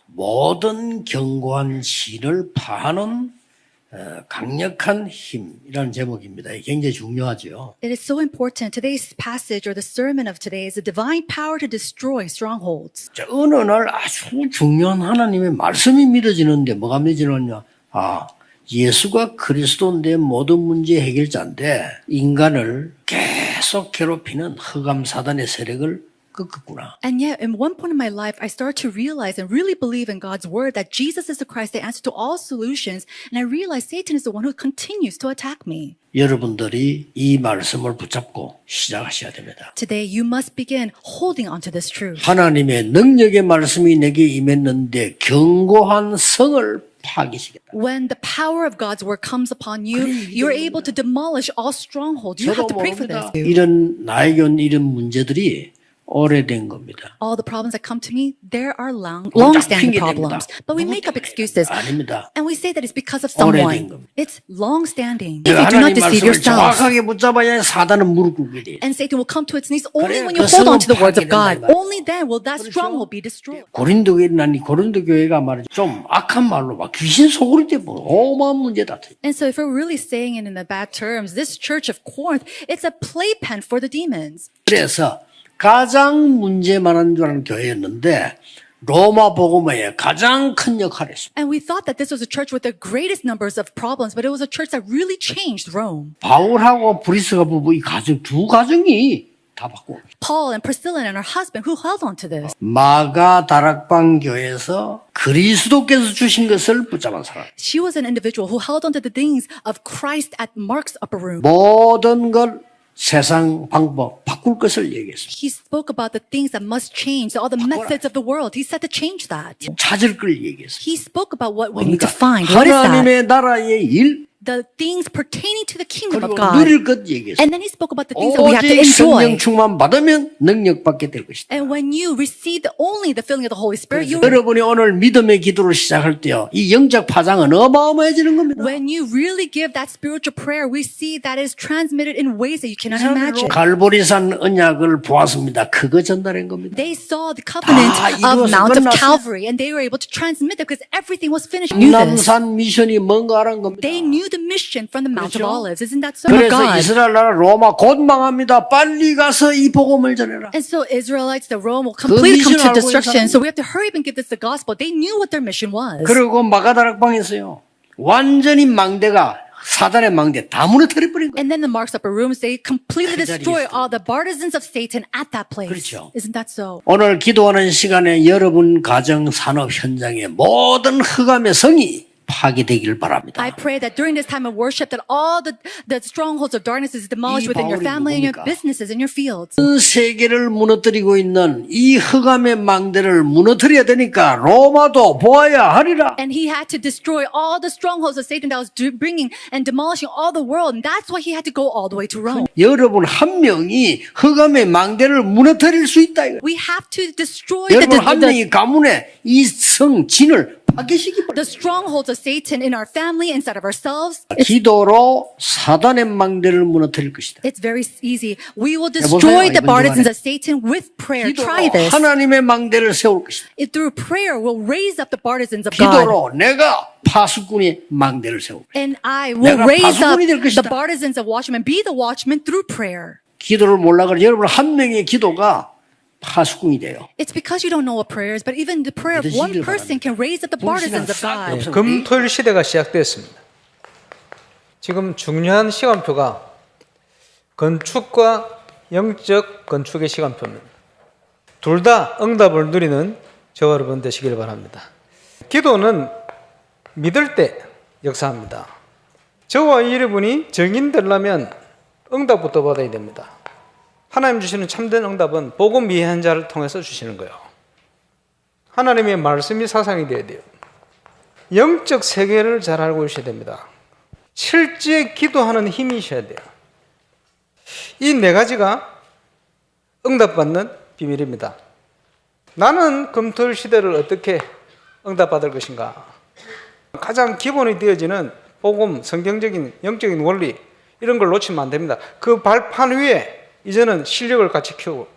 모든 견고한 신을 파하는 강력한 힘이라는 제목입니다. 굉장히 중요하죠. It is so important. Today's passage or the sermon of today is the divine power to destroy strongholds. 자, 어느 날 아주 중요한 하나님의 말씀이 믿어지는데 뭐가 믿어지느냐? 예수가 그리스도 내 모든 문제 해결자인데 인간을 계속 괴롭히는 흑암 사단의 세력을 꺾었구나. And yet, in one point in my life, I started to realize and really believe in God's word that Jesus is the Christ, the answer to all solutions. And I realized Satan is the one who continues to attack me. 여러분들이 이 말씀을 붙잡고 시작하셔야 됩니다. Today, you must begin holding on to this truth. 하나님의 능력의 말씀이 내게 임했는데 견고한 성을 파기시켰다. When the power of God's word comes upon you, you're able to demolish all strongholds. You have 저도 to pray for 모릅니다. this. 나에게 온 이런 문제들이 오래된 겁니다. All the problems that come to me, there are long-standing 핑계 problems. 댑니다. But we make up excuses. 아닙니다. And we say that it's because of 오래된 someone. 겁니다. It's long-standing. If 내가 you do not 하나님 deceive 말씀을 yourself. 정확하게 붙잡아야 사단은 무릎 꿇게 돼. And Satan will come to its knees only 그래, when you 그 hold on to the 성은 words of God. 파괴된다, 이 말이야. Only then will that stronghold be destroyed. 고린도 교회가 말이죠. 좀 악한 말로 막 귀신 속으로 돼버려. 어마어마한 문제다. And so if we're really saying it in the bad terms, this church of Corinth, it's a playpen for the demons. 그래서 가장 문제 많은 줄 아는 교회였는데 로마 복음화에 가장 큰 역할을 했습니다. And we thought that this was a church with the greatest numbers of problems, but it was a church that really changed Rome. 바울하고 브리스가 부부 두 가정이 다 바꾸고 Paul and Priscilla and her husband who held on to this. 마가 다락방 교회에서 그리스도께서 주신 것을 붙잡은 사람. She was an individual who held on to the things of Christ at Mark's upper room. 모든 걸 세상 방법 바꿀 것을 얘기했습니다. He spoke about the things that must change, all the methods of the world. He said to change that. 찾을 걸 얘기했습니다. He spoke about what we need to 그러니까 find. What is that? 하나님의 나라의 일 The things pertaining to the kingdom 그리고 of God. 누릴 것 얘기했습니다. And then he spoke about the things that we have to 오직 성령 enjoy. 충만 받으면 능력받게 될 것이다. And when you receive only the filling of the Holy Spirit, 여러분이 오늘 믿음의 기도를 시작할 때요, 이 영적 파장은 어마어마해지는 겁니다. when you really give that spiritual prayer, we see that it is transmitted in ways that you cannot imagine. 갈보리산 언약을 보았습니다. 그거 전달한 겁니다. They saw the covenant 다 of 이루어서 Mount of 끝났어. Calvary, and they were able to transmit it because everything was finished. Knew this. 남산 미션이 뭔가 하는 겁니다. They knew the mission from the Mount of 그렇죠? Olives. Isn't that so? 그래서 God. 이스라엘 나라 로마 곧 망합니다. 빨리 가서 이 복음을 전해라. And so Israelites, the Rome will completely come mission to 알고 있는 destruction. 사람. So we have to hurry up and give this the gospel. They knew what their mission was. 그리고 마가다락방에서요, 완전히 망대가 사단의 망대 다 무너뜨려버린 거예요. And then the Mark's upper rooms, they completely 그 자리에 destroy 있어요. all the partisans of Satan at that place. 그렇죠. Isn't that so? 오늘 기도하는 시간에 여러분 가정 산업 현장의 모든 흑암의 성이 파괴되기를 바랍니다. I pray that during this time of worship that all the strongholds of darkness is demolished 이 within your 바울이 family and your 누굽니까? businesses and your fields. 전 세계를 무너뜨리고 있는 이 흑암의 망대를 무너뜨려야 되니까 로마도 보아야 하리라. And he had to destroy all the strongholds of Satan that was bringing and demolishing all the world. And that's why he had to go all the way to Rome. 여러분 한 명이 흑암의 망대를 무너뜨릴 수 있다. 이거. We have to destroy 여러분 한 명이 가문에 이 성진을 파괴시키고 the strongholds of Satan in our family, inside of ourselves. 기도로 사단의 망대를 무너뜨릴 것이다. It's very easy. We will 해보세요, destroy the 이번 partisans 주간에. of Satan with prayer. 기도로 Try this. 하나님의 망대를 세울 것이다. Through prayer, we'll raise up the partisans of God. 기도로 내가 파수꾼의 망대를 세울 것이다. And I will 내가 raise up 파수꾼이 될 것이다. the partisans of watchmen, be the watchmen through prayer. 기도를 몰라 그래 여러분 한 명의 기도가 파수꾼이 돼요. It's because you don't know what prayer is, but even the prayer of one 믿으시길 person can raise up the partisans of God. 금토일 시대가 시작되었습니다. 지금 중요한 시간표가 건축과 영적 건축의 시간표입니다. 둘 다 응답을 누리는 저와 여러분 되시길 바랍니다. 기도는 믿을 때 역사합니다. 저와 여러분이 정인되려면 응답부터 받아야 됩니다. 하나님 주시는 참된 응답은 복음 이해한 자를 통해서 주시는 거예요. 하나님의 말씀이 사상이 되어야 돼요. 영적 세계를 잘 알고 있어야 됩니다. 실제 기도하는 힘이 있어야 돼요. 이 네 가지가 응답받는 비밀입니다. 나는 금토일 시대를 어떻게 응답받을 것인가? 가장 기본이 되어지는 복음, 성경적인 영적인 원리 이런 걸 놓치면 안 됩니다. 그 발판 위에 이제는 실력을 같이 키우고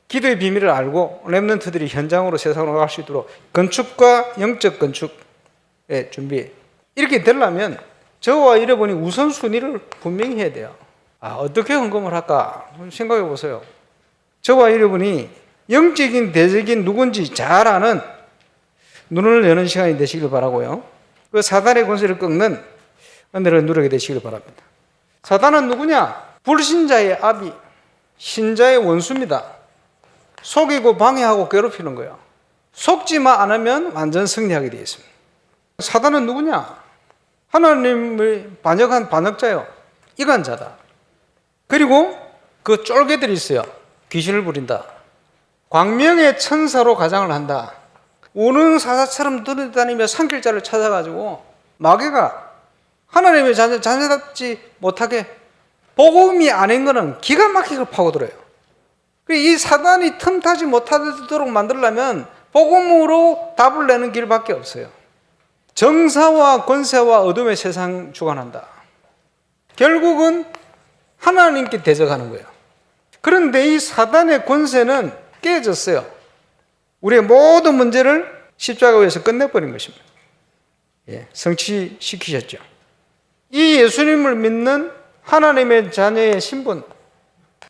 기도의 비밀을 알고 렘넌트들이 현장으로 세상으로 갈 수 있도록 건축과 영적 건축의 준비 이렇게 되려면 저와 여러분이 우선순위를 분명히 해야 돼요. 어떻게 헌금을 할까 생각해 보세요. 저와 여러분이 영적인 대적인 누군지 잘 아는 눈을 여는 시간이 되시길 바라고요. 그 사단의 권세를 꺾는 은혜를 누리게 되시길 바랍니다. 사단은 누구냐? 불신자의 아비, 신자의 원수입니다. 속이고 방해하고 괴롭히는 거예요. 속지만 않으면 완전 승리하게 되어 있습니다. 사단은 누구냐? 하나님을 반역한 반역자요. 이간자다. 그리고 그 쫄개들이 있어요. 귀신을 부린다. 광명의 천사로 가장을 한다. 우는 사자처럼 들어다니며 산길자를 찾아가지고 마귀가 하나님의 자녀답지 못하게 복음이 아닌 거는 기가 막히게 파고들어요. 이 사단이 틈타지 못하도록 만들려면 복음으로 답을 내는 길밖에 없어요. 정사와 권세와 어둠의 세상 주관한다. 결국은 하나님께 대적하는 거예요. 그런데 이 사단의 권세는 깨졌어요. 우리의 모든 문제를 십자가 위에서 끝내버린 것입니다. 성취시키셨죠. 이 예수님을 믿는 하나님의 자녀의 신분,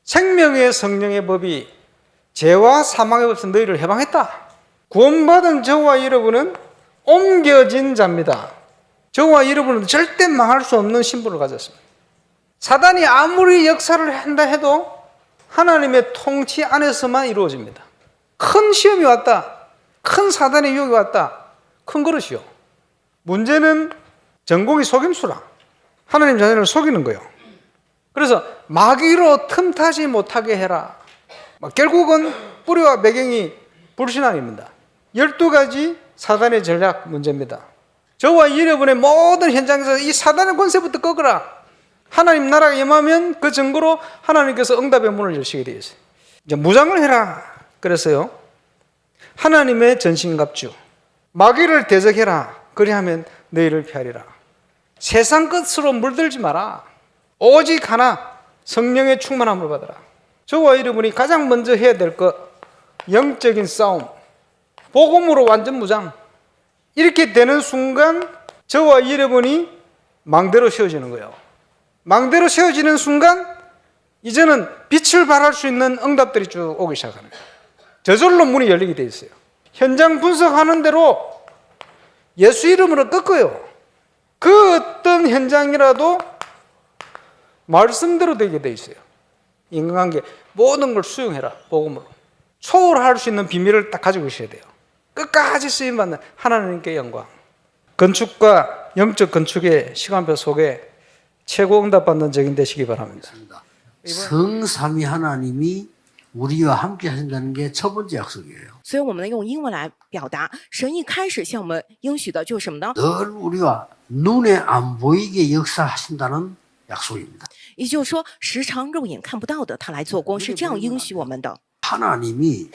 생명의 성령의 법이 죄와 사망의 법에서 너희를 해방했다. 구원받은 저와 여러분은 옮겨진 자입니다. 저와 여러분은 절대 망할 수 없는 신분을 가졌습니다. 사단이 아무리 역사를 한다 해도 하나님의 통치 안에서만 이루어집니다. 큰 시험이 왔다. 큰 사단의 유혹이 왔다. 큰 그릇이요. 문제는 전공이 속임수라. 하나님 자녀를 속이는 거예요. 그래서 마귀로 틈타지 못하게 해라. 결국은 뿌리와 배경이 불신앙입니다. 12가지 사단의 전략 문제입니다. 저와 여러분의 모든 현장에서 이 사단의 권세부터 꺾어라. 하나님 나라가 임하면 그 증거로 하나님께서 응답의 문을 여시게 되어 있어요. 이제 무장을 해라. 그래서요. 하나님의 전신갑주. 마귀를 대적해라. 그리하면 너희를 피하리라. 세상 끝으로 물들지 마라. 오직 하나 성령의 충만함을 받아라. 저와 여러분이 가장 먼저 해야 될 것 영적인 싸움. 복음으로 완전 무장. 이렇게 되는 순간 저와 여러분이 망대로 세워지는 거예요. 망대로 세워지는 순간 이제는 빛을 발할 수 있는 응답들이 쭉 오기 시작하는 거예요. 저절로 문이 열리게 돼 있어요. 현장 분석하는 대로 예수 이름으로 꺾어요. 그 어떤 현장이라도 말씀대로 되게 돼 있어요. 인간관계 모든 걸 수용해라. 복음으로. 초월할 수 있는 비밀을 딱 가지고 있어야 돼요. 끝까지 쓰임받는 하나님께 영광. 건축과 영적 건축의 시간표 속에 최고 응답받는 적인 되시기 바랍니다. 성삼위 하나님이 우리와 함께 하신다는 게 첫 번째 약속이에요. 所以我们能用英文来表达，神一开始向我们应许的就是什么呢？ 늘 우리와 눈에 안 보이게 역사하신다는 약속입니다. 也就是说，时常肉眼看不到的，他来做工，是这样应许我们的。 하나님이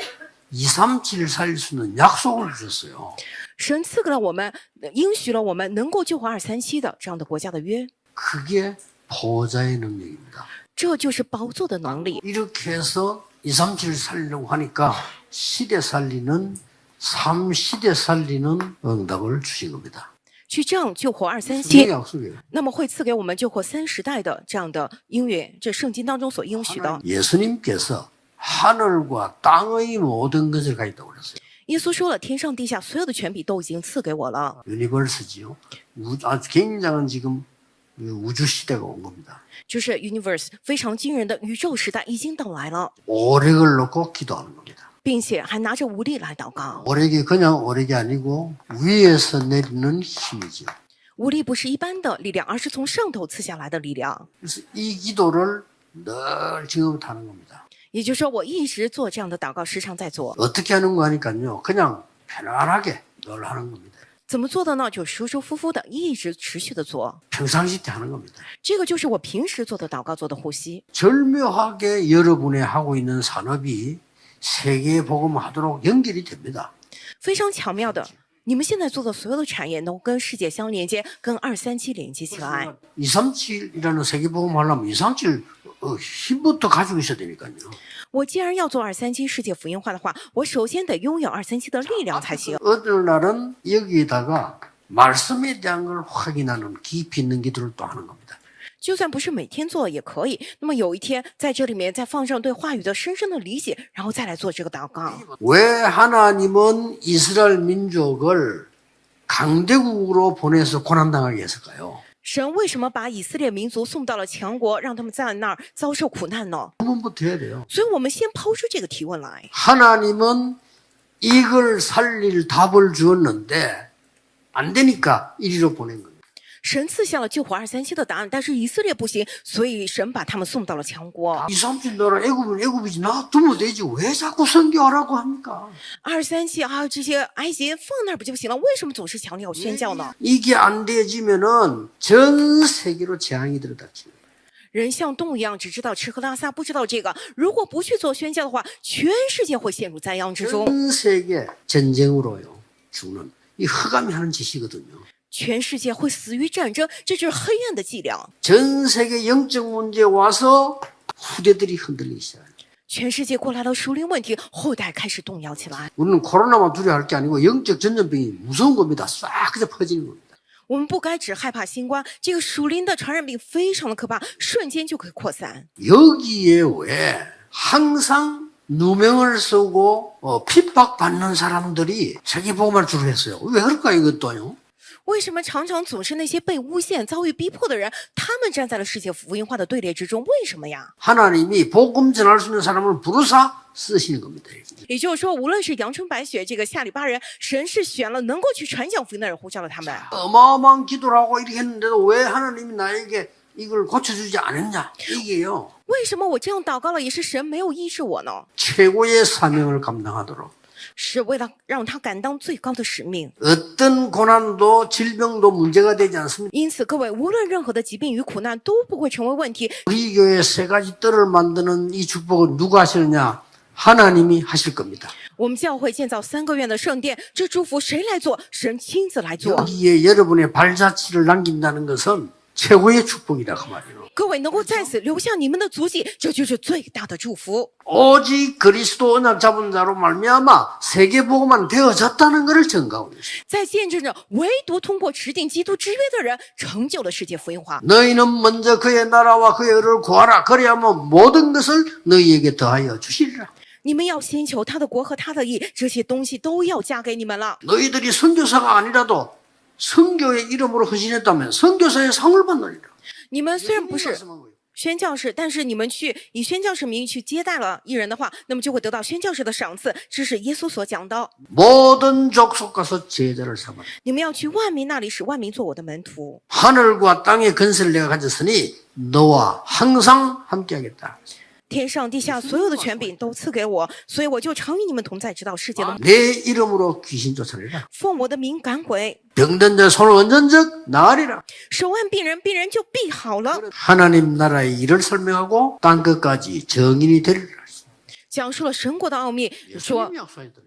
237을 살릴 수 있는 약속을 주셨어요. 神赐给了我们，应许了我们能够救活237的这样的国家的约， 그게 보호자의 능력입니다. 这就是宝座的能力。 이렇게 해서 237을 살리려고 하니까 시대 살리는 3시대 살리는 응답을 주신 겁니다. 去这样救活성경의 237， 약속이에요. 那么会赐给我们救活3时代的这样的应允，这圣经当中所应许的。 예수님께서 하늘과 땅의 모든 것을 가졌다고 그랬어요. 耶稣说了，天上地下所有的权柄都已经赐给我了， 유니버스지요. 아주 굉장한 지금 우주 시대가 온 겁니다. 就是 universe 非常惊人的宇宙时代已经到来了， 오력을 놓고 기도하는 겁니다. 并且还拿着武力来祷告。 오력이 그냥 오력이 아니고 위에서 내리는 힘이죠. 武力不是一般的力量，而是从上头赐下来的力量。 그래서 이 기도를 늘 지금부터 하는 겁니다. 也就是说，我一直做这样的祷告，时常在做。 어떻게 하는 거 하니까요. 그냥 편안하게 늘 하는 겁니다. 怎么做的呢？就舒舒服服的，一直持续的做。 평상시 때 하는 겁니다. 这个就是我平时做的祷告，做的呼吸。 절묘하게 여러분의 하고 있는 산업이 세계에 복음하도록 연결이 됩니다. 非常巧妙的，你们现在做的所有的产业能跟世界相连接，跟237连接起来。 237이라는 세계 복음 하려면 237 힘부터 가지고 있어야 되니까요. 我既然要做237世界福音化的话，我首先得拥有237的力量才行。 어느 날은 여기에다가 말씀에 대한 걸 확인하는 깊이 있는 기도를 또 하는 겁니다. 就算不是每天做也可以，那么有一天在这里面再放上对话语的深深的理解，然后再来做这个祷告。 왜 하나님은 이스라엘 민족을 강대국으로 보내서 고난당하게 했을까요? 神为什么把以色列民族送到了强国，让他们在那儿遭受苦难呢？ 질문부터 해야 돼요. 所以我们先抛出这个提问来。 하나님은 이걸 살릴 답을 주었는데 안 되니까 이리로 보낸 겁니다. 神赐下了救活237的答案，但是以色列不行，所以神把他们送到了强国。 237 나라 애굽은 애굽이지 놔두면 되지 왜 자꾸 선교하라고 합니까? 237啊，这些埃及放那儿不就行了？为什么总是强调宣教呢？ 이게 안 되어지면은 전 세계로 재앙이 들어닥쳐요. 人像动物一样，只知道吃喝拉撒，不知道这个。如果不去做宣教的话，全世界会陷入灾殃之中。 전 세계 전쟁으로요 죽는 이 흑암이 하는 짓이거든요. 全世界会死于战争，这就是黑暗的伎俩。 전 세계 영적 문제 와서 후대들이 흔들리기 시작해요. 全世界过来了属灵问题，后代开始动摇起来。 우리는 코로나만 두려워할 게 아니고 영적 전염병이 무서운 겁니다. 싹 그냥 퍼지는 겁니다. 我们不该只害怕新冠，这个属灵的传染病非常的可怕，瞬间就可以扩散。 여기에 왜 항상 누명을 쓰고 핍박받는 사람들이 세계복음을 주로 했어요. 왜 그럴까요 이것도요? 为什么常常总是那些被诬陷、遭遇逼迫的人，他们站在了世界福音化的队列之中？为什么呀？ 하나님이 복음 전할 수 있는 사람을 부르사 쓰시는 겁니다. 也就是说，无论是阳春白雪这个下里巴人，神是选了能够去传讲福音的人，呼召了他们。 어마어마한 기도를 하고 이렇게 했는데도 왜 하나님이 나에게 이걸 고쳐주지 않았냐? 이게요. 为什么我这样祷告了，也是神没有医治我呢？ 최고의 사명을 감당하도록 是为了让他感当最高的使命。 어떤 고난도 질병도 문제가 되지 않습니다. 因此，各位，无论任何的疾病与苦难都不会成为问题。 우리 교회 세 가지 뜰을 만드는 이 축복을 누가 하시느냐? 하나님이 하실 겁니다. 我们教会建造3个院的圣殿，这祝福谁来做？神亲自来做。 여기에 여러분의 발자취를 남긴다는 것은 최고의 축복이라 그 말이에요. 各位能够在此留下你们的足迹，这就是最大的祝福。 오직 그리스도 언약 잡은 자로 말미암아 세계복음만 되어졌다는 것을 증가하고 있어요. 在见证着唯独通过持定基督之约的人，成就了世界福音化。 너희는 먼저 그의 나라와 그의 의를 구하라. 그리하면 모든 것을 너희에게 더하여 주시리라. 你们要先求他的国和他的义，这些东西都要加给你们了。 너희들이 선교사가 아니라도 선교의 이름으로 헌신했다면 선교사의 상을 받느니라. 你们虽然不是宣教士，但是你们去以宣教士名义去接待了艺人的话，那么就会得到宣教士的赏赐。这是耶稣所讲的。 모든 족속 가서 제자를 삼으라. 你们要去万民那里，使万民做我的门徒。 하늘과 땅의 건설을 내가 가졌으니 너와 항상 함께하겠다. 天上地下所有的权柄都赐给我，所以我就常与你们同在，直到世界的末。 내 이름으로 귀신 쫓아내라. 奉我的名赶鬼， 병든 자 손을 얹은즉 나으리라. 手按病人，病人就必好了。 하나님 나라의 일을 설명하고 땅 끝까지 정인이 되리라. 讲述了神国的奥秘，说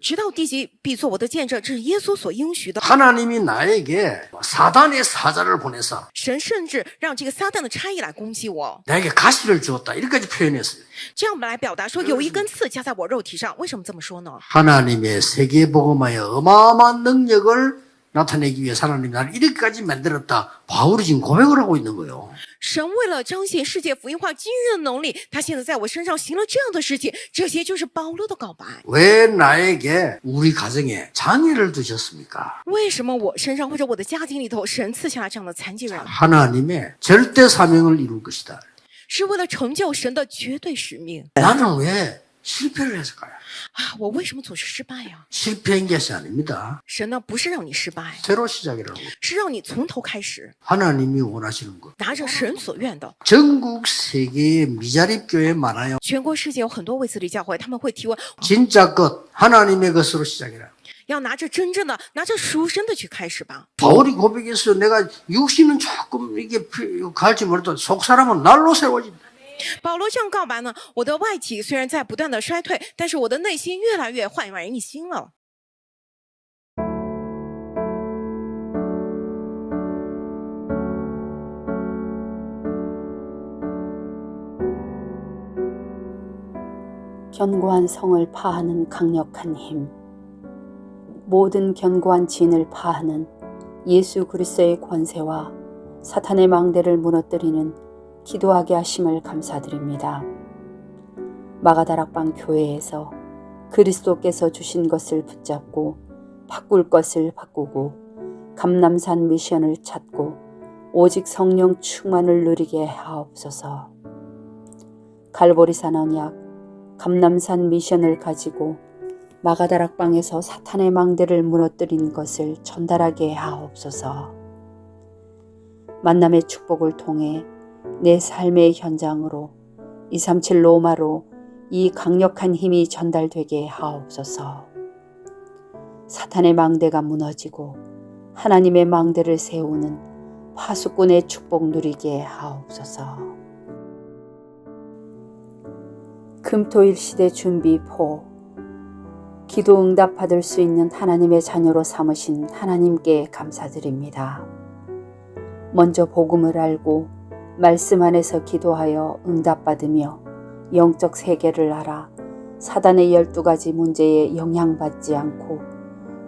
直到地极必做我的见证，这是耶稣所应许的。 하나님이 나에게 사단의 사자를 보내서 神甚至让这个撒旦的差役来攻击我， 나에게 가시를 주었다. 이렇게까지 표현했어요. 这样来表达说有一根刺加在我肉体上。为什么这么说呢？ 하나님의 세계복음하여 어마어마한 능력을 나타내기 위해 하나님 나를 이렇게까지 만들었다. 바울이 지금 고백을 하고 있는 거예요. 神为了彰显世界福音化惊人的能力，他现在在我身上行了这样的事情，这些就是保罗的告白。 왜 나에게 우리 가정에 장애를 두셨습니까? 为什么我身上或者我的家庭里头，神赐下了这样的残疾人？ 하나님의 절대 사명을 이룰 것이다. 是为了成就神的绝对使命 나는 왜 실패를 했을까요? 啊！我为什么总是失败呀？ 실패한 것이 아닙니다. 神呢，不是让你失败， 새로 시작이라고. 是让你从头开始， 하나님이 원하시는 것. 拿着神所愿的。 전국 세계에 미자립 교회 많아요. 全国世界有很多卫斯理教会，他们会提问， 진짜 것, 하나님의 것으로 시작해라. 要拿着真正的、拿着属神的去开始吧。 바울이 고백했어요. 내가 육신은 조금 이게 갈지 몰라도 속 사람은 날로 세워진다. 保罗这样告白呢，我的外体虽然在不断的衰退，但是我的内心越来越焕然一新了。 견고한 성을 파하는 강력한 힘, 모든 견고한 진을 파하는 예수 그리스도의 권세와 사탄의 망대를 무너뜨리는 기도하게 하심을 감사드립니다. 마가다락방 교회에서 그리스도께서 주신 것을 붙잡고 바꿀 것을 바꾸고 감람산 미션을 찾고 오직 성령 충만을 누리게 하옵소서. 갈보리산 언약 감람산 미션을 가지고 마가다락방에서 사탄의 망대를 무너뜨린 것을 전달하게 하옵소서. 만남의 축복을 통해 내 삶의 현장으로 237 로마로 이 강력한 힘이 전달되게 하옵소서. 사탄의 망대가 무너지고 하나님의 망대를 세우는 파수꾼의 축복 누리게 하옵소서. 금토일 시대 준비포, 기도 응답 받을 수 있는 하나님의 자녀로 삼으신 하나님께 감사드립니다. 먼저 복음을 알고 말씀 안에서 기도하여 응답받으며 영적 세계를 알아 사단의 12가지 문제에 영향받지 않고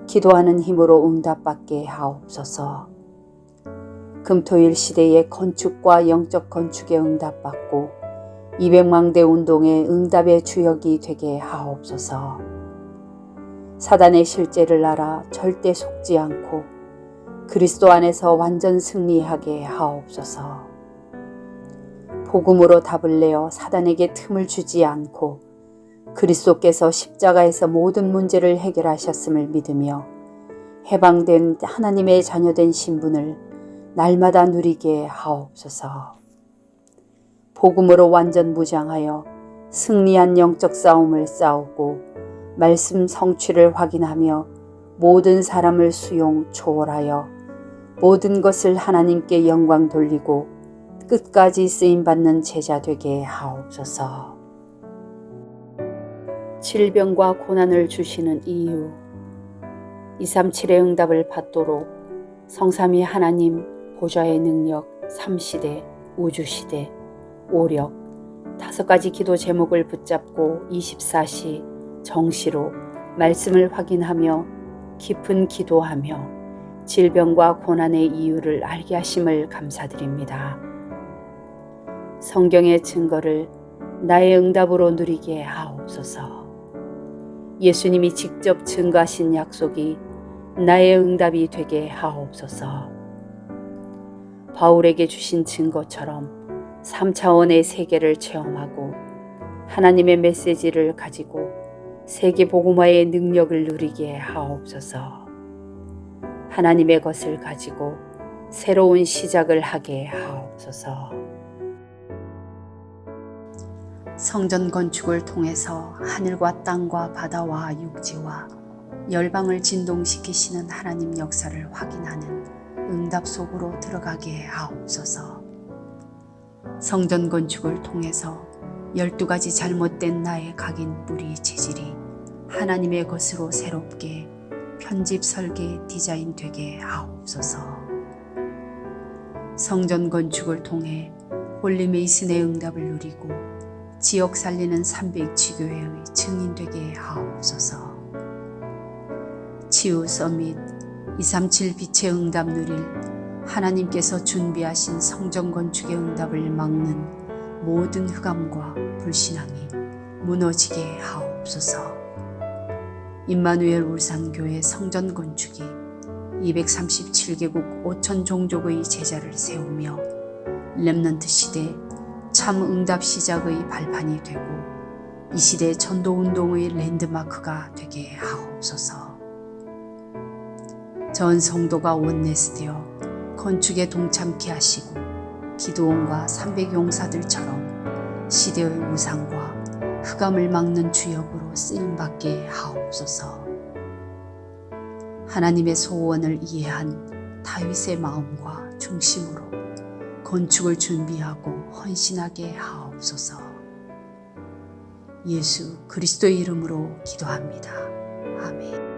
기도하는 힘으로 응답받게 하옵소서. 금토일 시대의 건축과 영적 건축에 응답받고 200망대 운동의 응답의 주역이 되게 하옵소서. 사단의 실제를 알아 절대 속지 않고 그리스도 안에서 완전 승리하게 하옵소서. 복음으로 답을 내어 사단에게 틈을 주지 않고 그리스도께서 십자가에서 모든 문제를 해결하셨음을 믿으며 해방된 하나님의 자녀된 신분을 날마다 누리게 하옵소서. 복음으로 완전 무장하여 승리한 영적 싸움을 싸우고 말씀 성취를 확인하며 모든 사람을 수용 초월하여 모든 것을 하나님께 영광 돌리고 끝까지 쓰임받는 제자 되게 하옵소서. 질병과 고난을 주시는 이유, 237의 응답을 받도록 성삼위 하나님 보좌의 능력 3시대, 우주시대, 오력 5가지 기도 제목을 붙잡고 24시 정시로 말씀을 확인하며 깊은 기도하며 질병과 고난의 이유를 알게 하심을 감사드립니다. 성경의 증거를 나의 응답으로 누리게 하옵소서. 예수님이 직접 증거하신 약속이 나의 응답이 되게 하옵소서. 바울에게 주신 증거처럼 3차원의 세계를 체험하고 하나님의 메시지를 가지고 세계 복음화의 능력을 누리게 하옵소서. 하나님의 것을 가지고 새로운 시작을 하게 하옵소서. 성전 건축을 통해서 하늘과 땅과 바다와 육지와 열방을 진동시키시는 하나님 역사를 확인하는 응답 속으로 들어가게 하옵소서. 성전 건축을 통해서 12가지 잘못된 나의 각인 뿌리 체질이 하나님의 것으로 새롭게 편집 설계 디자인 되게 하옵소서. 성전 건축을 통해 홀리 메이슨의 응답을 누리고 지역 살리는 300지교회의 증인 되게 하옵소서. 치유 서밋 237 빛의 응답 누릴 하나님께서 준비하신 성전 건축의 응답을 막는 모든 흑암과 불신앙이 무너지게 하옵소서. 임마누엘 울산교회 성전 건축이 237개국 5천 종족의 제자를 세우며 렘넌트 시대 참 응답 시작의 발판이 되고 이 시대 전도운동의 랜드마크가 되게 하옵소서. 전 성도가 원내스되어 건축에 동참케 하시고 기도원과 300용사들처럼 시대의 우상과 흑암을 막는 주역으로 쓰임받게 하옵소서. 하나님의 소원을 이해한 다윗의 마음과 중심으로 건축을 준비하고 헌신하게 하옵소서. 예수 그리스도의 이름으로 기도합니다. 아멘.